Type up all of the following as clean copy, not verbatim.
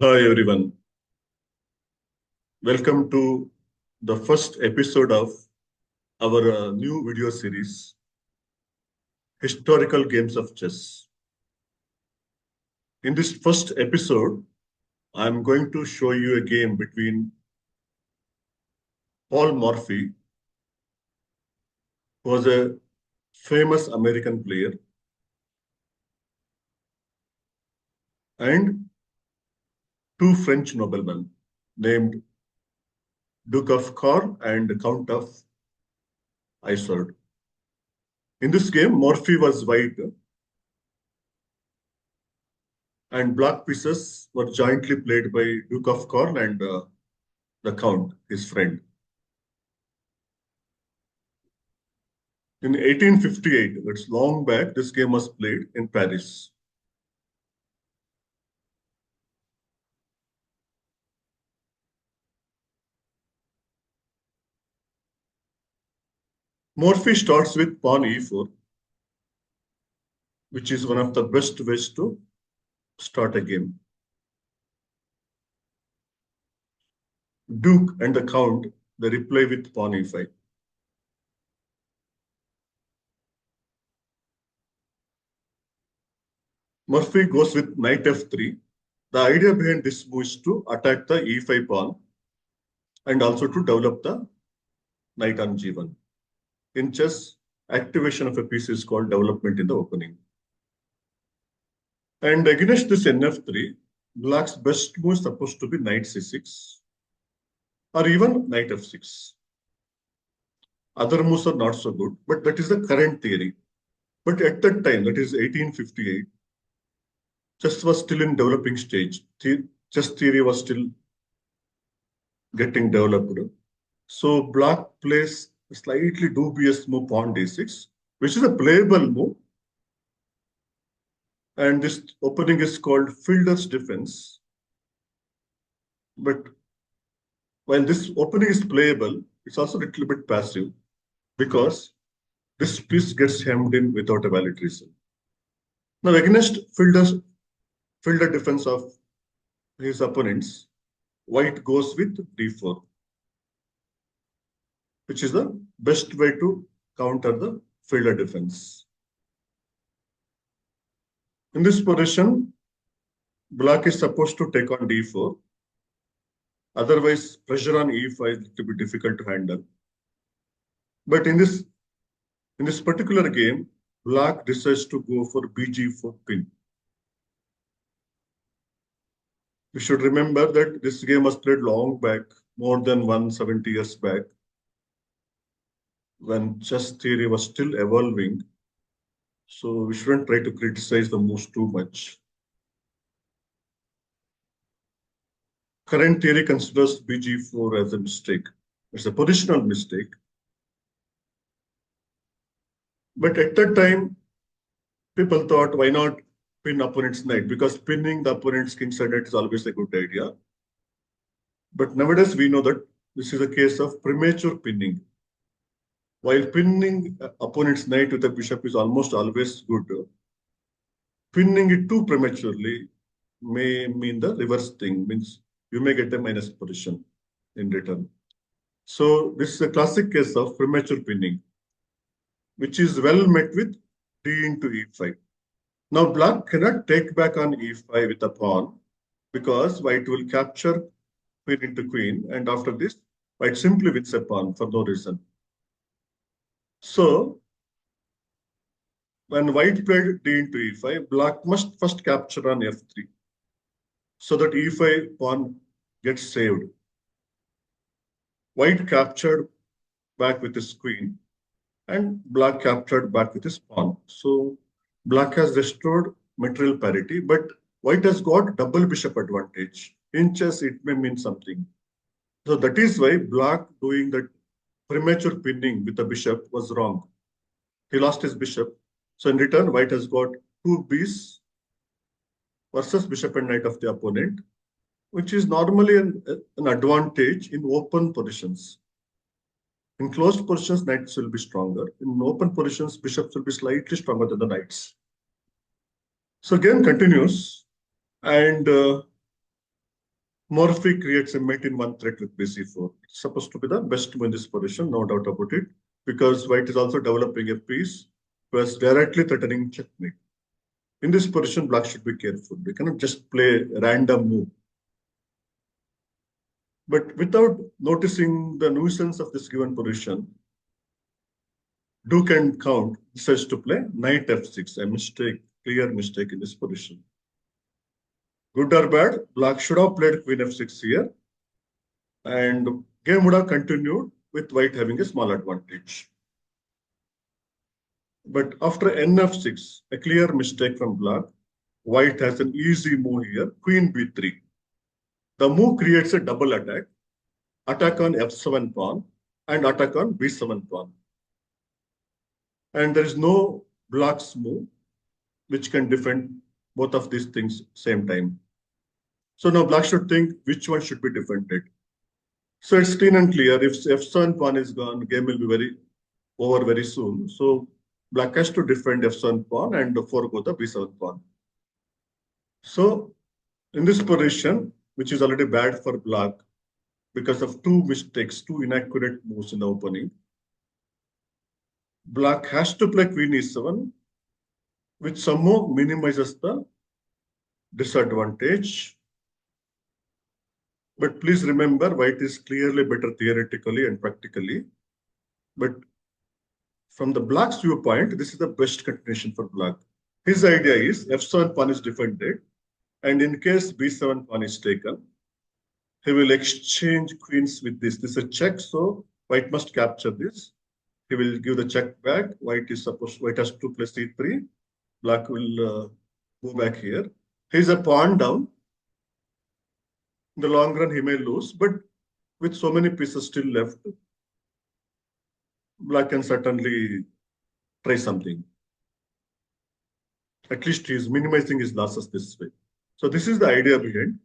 Hi everyone. Welcome to the first episode of our new video series, Historical Games of Chess. In this first episode, I'm going to show you a game between Paul Morphy, who was a famous American player, and two French noblemen named Duke of Car and Count of Isord. In this game, Morphy was white and black pieces were jointly played by Duke of Corn and the Count, his friend. In 1858, that's long back, this game was played in Paris. Morphy starts with pawn e4, which is one of the best ways to start a game. Duke and the Count, they reply with pawn e5. Morphy goes with knight f3. The idea behind this move is to attack the e5 pawn and also to develop the knight on g1. In chess, activation of a piece is called development in the opening. And against this nf3, black's best move is supposed to be knight c6 or even knight f6. Other moves are not so good, but that is the current theory. But at that time, that is 1858, chess was still in developing stage. Chess theory was still getting developed. So black plays a slightly dubious move pawn d6, which is a playable move. And this opening is called Fielder's defense. But while this opening is playable, it's also a little bit passive because this piece gets hemmed in without a valid reason. Now, against fielder defense of his opponents, white goes with d4, which is the best way to counter the fielder defense. In this position, black is supposed to take on d4. Otherwise, pressure on e5 is to be difficult to handle. But in this particular game, black decides to go for bg4 pin. You should remember that this game was played long back, more than 170 years back, when chess theory was still evolving. So we shouldn't try to criticize the moves too much. Current theory considers bg4 as a mistake. It's a positional mistake. But at that time, people thought, why not pin opponent's knight? Because pinning the opponent's king's knight is always a good idea. But nowadays, we know that this is a case of premature pinning. While pinning opponent's knight with a bishop is almost always good, pinning it too prematurely may mean the reverse thing, means you may get a minus position in return. So this is a classic case of premature pinning, which is well met with d into e5. Now black cannot take back on e5 with a pawn because white will capture queen into queen, and after this, white simply wins a pawn for no reason. So when white played d into e5, black must first capture on f3 so that e5 pawn gets saved. White captured back with his queen and black captured back with his pawn. So black has restored material parity, but white has got double bishop advantage. In chess, it may mean something. So that is why black doing that premature pinning with the bishop was wrong. He lost his bishop. So in return, white has got two Bs versus bishop and knight of the opponent, which is normally an advantage in open positions. In closed positions, knights will be stronger. In open positions, bishops will be slightly stronger than the knights. So game continues, and Morphy creates a mate in one threat with bc4. It's supposed to be the best move in this position, no doubt about it, because white is also developing a piece who directly threatening checkmate. In this position, black should be careful. They cannot just play a random move. But without noticing the nuisance of this given position, Duke and Count decides to play knight f6, a mistake, clear mistake in this position. Good or bad, black should have played queen f6 here, and game would have continued with white having a small advantage. But after nf6, a clear mistake from black, white has an easy move here, queen b3. The move creates a double attack on f7 pawn and attack on b7 pawn. And there is no black's move which can defend both of these things same time. So now black should think which one should be defended. So it's clean and clear. If f7 pawn is gone, game will be over very soon. So black has to defend f7 pawn and forego the b7 pawn. So in this position, which is already bad for black because of two mistakes, two inaccurate moves in the opening, black has to play queen e7, which somehow minimizes the disadvantage. But please remember, white is clearly better theoretically and practically. But from the black's viewpoint, this is the best continuation for black. His idea is f7 pawn is defended, and in case b7 pawn is taken, he will exchange queens with this. This is a check, so white must capture this. He will give the check back. White has to play c3. Black will go back here. He's a pawn down. In the long run, he may lose, but with so many pieces still left, black can certainly try something. At least he is minimizing his losses this way. So this is the idea behind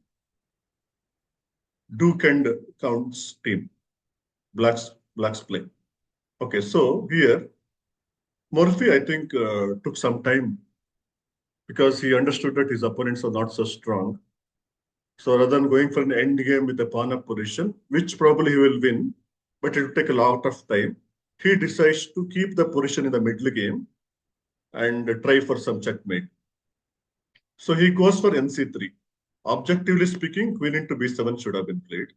Duke and Count's team, black's play. Okay, so here, Morphy, I think, took some time because he understood that his opponents are not so strong. So rather than going for an end game with a pawn up position, which probably he will win, but it will take a lot of time, he decides to keep the position in the middle game and try for some checkmate. So he goes for nc3. Objectively speaking, queen into b7 should have been played.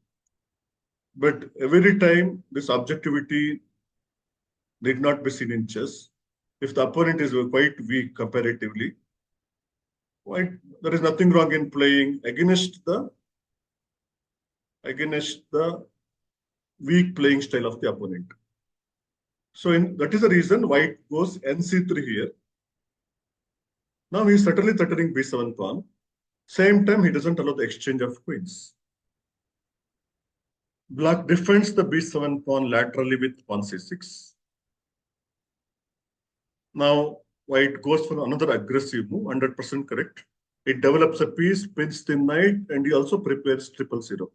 But every time this objectivity need not be seen in chess. If the opponent is quite weak comparatively, there is nothing wrong in playing against the weak playing style of the opponent. So that is the reason white goes nc3 here. Now he is certainly threatening b7 pawn. Same time, he doesn't allow the exchange of queens. Black defends the b7 pawn laterally with pawn c6. Now white goes for another aggressive move, 100% correct. It develops a piece, pins the knight, and he also prepares 000.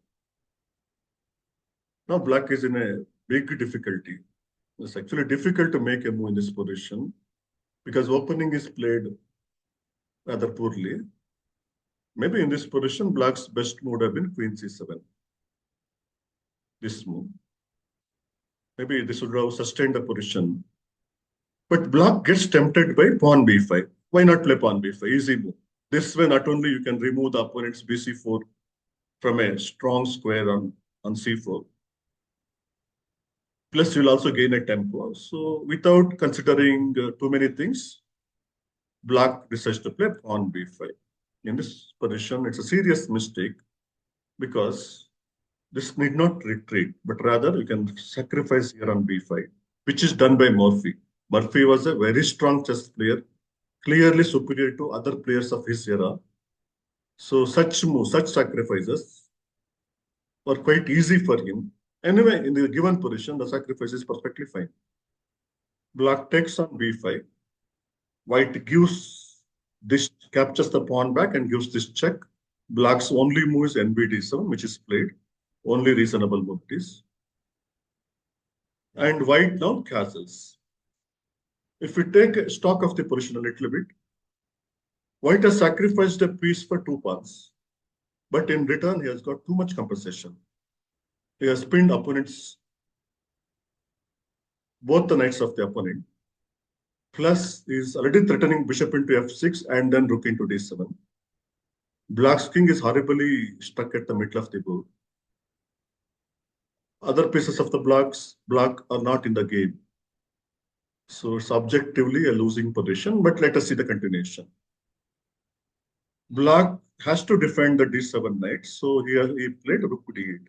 Now black is in a big difficulty. It's actually difficult to make a move in this position because opening is played rather poorly. Maybe in this position, black's best move would have been queen c7. This move. Maybe this would have sustained the position. But black gets tempted by pawn b5. Why not play pawn b5? Easy move. This way, not only you can remove the opponent's bc4 from a strong square on c4, plus you'll also gain a tempo. So without considering too many things, black decides to play pawn b5. In this position, it's a serious mistake because this need not retreat, but rather you can sacrifice here on b5, which is done by Morphy. Morphy was a very strong chess player, clearly superior to other players of his era. So such moves, such sacrifices were quite easy for him. Anyway, in the given position, the sacrifice is perfectly fine. Black takes on b5. White gives this, captures the pawn back and gives this check. Black's only move is nbd7, which is played. Only reasonable move it is. And white now castles. If we take stock of the position a little bit, white has sacrificed a piece for 2 pawns. but in return, he has got too much compensation. He has pinned opponents, both the knights of the opponent, plus is already threatening bishop into f6 and then rook into d7. Black's king is horribly stuck at the middle of the board. Other pieces of the block are not in the game. So it's objectively a losing position, but let us see the continuation. Black has to defend the d7 knight, so he played rook d8.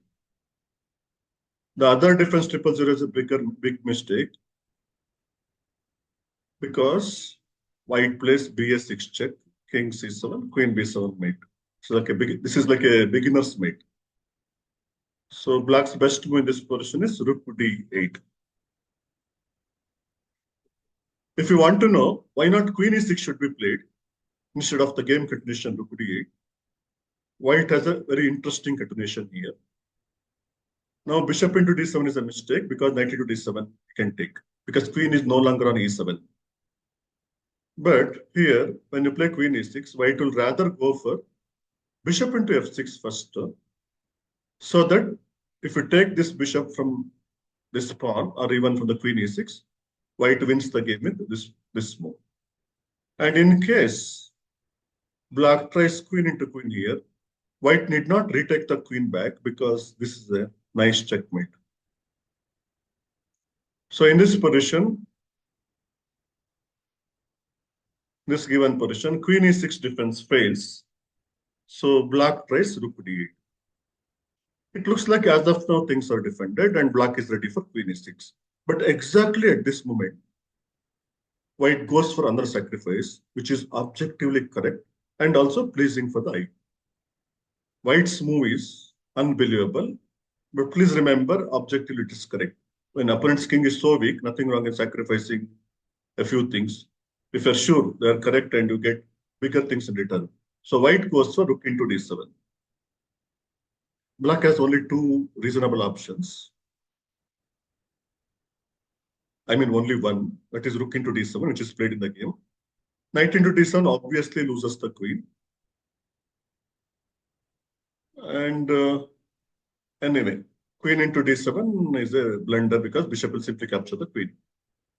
The other defense 000 is a big mistake because white plays bs6 check, king c7, queen b7 mate. So this is like a beginner's mate. So black's best move in this position is rook d8. If you want to know why not queen e6 should be played instead of the game continuation rook d8, white has a very interesting continuation here. Now bishop into d7 is a mistake because knight into d7 can take because queen is no longer on e7. But here, when you play queen e6, white will rather go for bishop into f6 first, so that if you take this bishop from this pawn or even from the queen e6, white wins the game with this move. And in case black tries queen into queen here, white need not retake the queen back because this is a nice checkmate. So in this position, this given position, queen e6 defense fails. So black tries rook d8. It looks like as of now things are defended and black is ready for queen e6. But exactly at this moment, white goes for another sacrifice, which is objectively correct and also pleasing for the eye. White's move is unbelievable, but please remember, objectively it is correct. When opponent's king is so weak, nothing wrong in sacrificing a few things. If you're sure they are correct and you get bigger things in return. So white goes for rook into d7. Black has only two reasonable options. I mean, only one, that is rook into d7, which is played in the game. Knight into d7 obviously loses the queen. And anyway, queen into d7 is a blunder because bishop will simply capture the queen.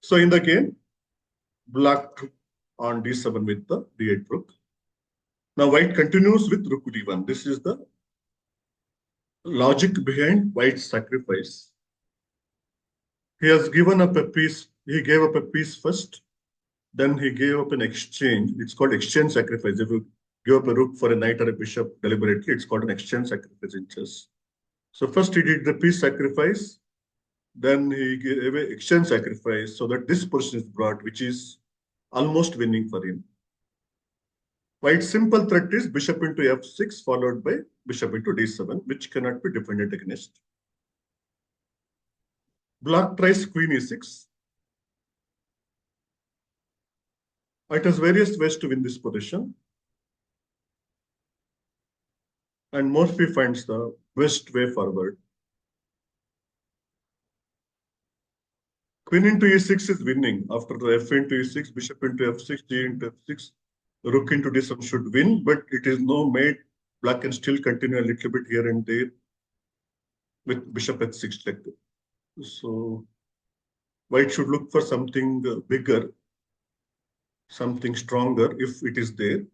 So in the game, black took on d7 with the d8 rook. Now white continues with rook d1. This is the logic behind white's sacrifice. He has given up a piece. He gave up a piece first. Then he gave up an exchange. It's called exchange sacrifice. If you give up a rook for a knight or a bishop deliberately, it's called an exchange sacrifice in chess. So first he did the piece sacrifice. Then he gave an exchange sacrifice so that this position is brought, which is almost winning for him. White's simple threat is bishop into f6 followed by bishop into d7, which cannot be defended against. Black tries queen e6. White has various ways to win this position. And Morphy finds the best way forward. Queen into e6 is winning. After the f into e6, bishop into f6, g into f6, rook into d7 should win, but it is no mate. Black can still continue a little bit here and there with bishop h6 check. So white should look for something bigger, something stronger if it is there.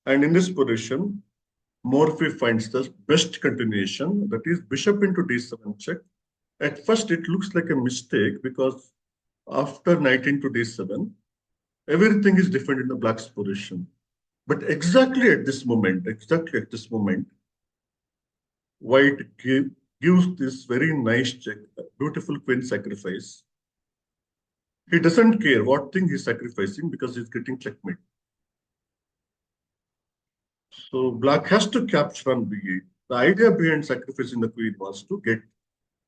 And in this position, Morphy finds the best continuation, that is bishop into d7 check. At first, it looks like a mistake because after knight into d7, everything is different in the black's position. But exactly at this moment, white gives this very nice check, beautiful queen sacrifice. He doesn't care what thing he's sacrificing because he's getting checkmate. So black has to capture on b8. The idea behind sacrificing the queen was to get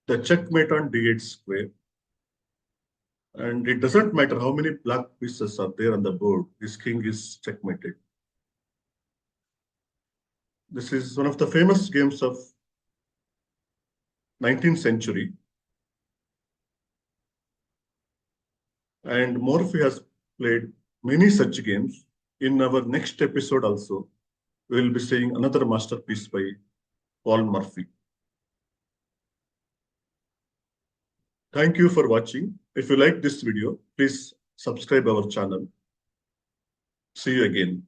the checkmate on d8 square. And it doesn't matter how many black pieces are there on the board, this king is checkmated. This is one of the famous games of 19th century. And Morphy has played many such games. In our next episode also, we will be seeing another masterpiece by Paul Morphy. Thank you for watching. If you like this video, please subscribe our channel. See you again.